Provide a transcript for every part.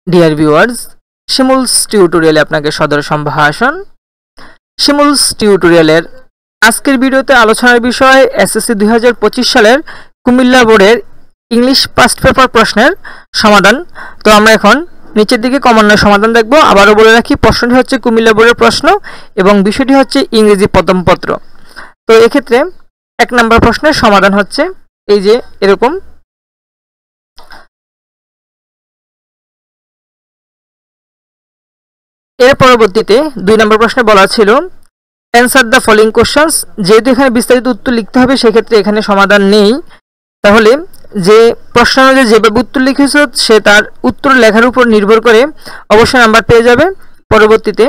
Dear viewers, শিমুলস টিউটোরিয়ালে আপনাকে সদর সম্ভাষণ। শিমুলস টিউটোরিয়ালের আজকের ভিডিওতে আলোচনার বিষয় এসএসসি 2025 সালের কুমিল্লা বোর্ডের ইংলিশ পাস্ট পেপার প্রশ্নের সমাধান। তো আমরা এখন নিচের দিকে ক্রমান্বয়ে সমাধান দেখব। আবারও বলে রাখি, প্রশ্নটি হচ্ছে কুমিল্লা বোর্ডের প্রশ্ন এবং বিষয়টি হচ্ছে ইংরেজি প্রথম পত্র। তো এক্ষেত্রে 1 নম্বর প্রশ্নের সমাধান হচ্ছে এই যে এরকম। এর পরবর্তীতে 2 নম্বর প্রশ্নে বলা ছিল অ্যান্সার দ্য ফলোইং কোশ্চেনস। যেহেতু এখানে বিস্তারিত উত্তর লিখতে হবে, সেক্ষেত্রে এখানে সমাধান নেই। তাহলে যে প্রশ্ন অনুযায়ী যেভাবে উত্তর লিখেছ সে তার উত্তর লেখার উপর নির্ভর করে অবশ্যই নাম্বার পেয়ে যাবে। পরবর্তীতে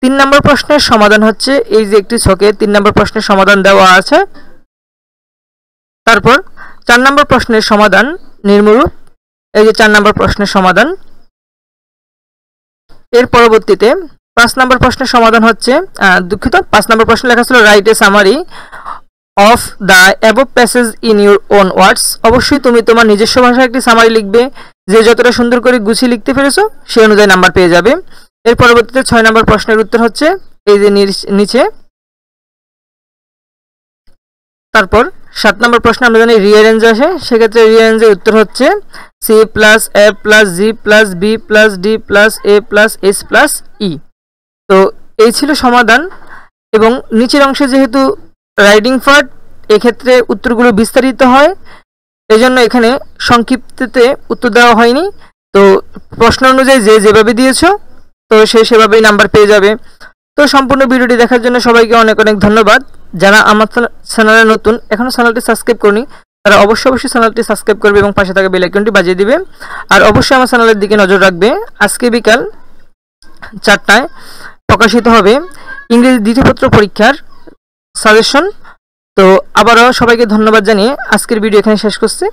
3 নম্বর প্রশ্নের সমাধান হচ্ছে এই যে একটি ছকে 3 নম্বর প্রশ্নের সমাধান দেওয়া আছে। তারপর 4 নম্বর প্রশ্নের সমাধান নিম্নরূপ, এই যে 4 নম্বর প্রশ্নের সমাধান। এর পরবর্তীতে 5 নম্বর প্রশ্নের সমাধান হচ্ছে দুঃখিত 5 নম্বর প্রশ্ন লেখা ছিল write a summary of the above passage in your own words. অবশ্যই তুমি তোমার নিজস্ব ভাষায় একটি সামারি লিখবে, যে যতটা সুন্দর করে গুছিয়ে লিখতে পেরেছো সেই অনুযায়ী নাম্বার পেয়ে যাবে। এর পরবর্তীতে 6 নম্বর প্রশ্নের উত্তর হচ্ছে এই যে নিচে। তারপর 7 নম্বর প্রশ্ন আমরা জানি রিঅ্যারেঞ্জ আসে, সেক্ষেত্রে রিঅ্যারেঞ্জের উত্তর হচ্ছে C plus A plus G plus B plus D plus A plus S plus E. তো এই ছিল সমাধান। এবং নিচের অংশে যেহেতু রাইটিং পার্ট, এক্ষেত্রে উত্তরগুলো বিস্তারিত হয়, এজন্য এখানে সংক্ষিপ্ততে উত্তর দেওয়া হয়নি। তো প্রশ্ন অনুযায়ী যে যেভাবে দিয়েছো তো সে সেভাবেই নাম্বার পেয়ে যাবে। তো সম্পূর্ণ ভিডিওটি দেখার জন্য সবাইকে অনেক অনেক ধন্যবাদ। যারা আমার চ্যানেলে নতুন, এখনও চ্যানেলটি সাবস্ক্রাইব করনি, তারা অবশ্যই চ্যানেলটি সাবস্ক্রাইব করবে এবং পাশে থাকা বেল আইকনটি বাজিয়ে দিবে। আর অবশ্যই আমার চ্যানেলের দিকে নজর রাখবে। আজকে বিকাল 4টায় প্রকাশিত হবে ইংরেজি দ্বিতীয় পত্র পরীক্ষার সাজেশন। তো আবারও সবাইকে ধন্যবাদ জানিয়ে আজকের ভিডিও এখানে শেষ করছি।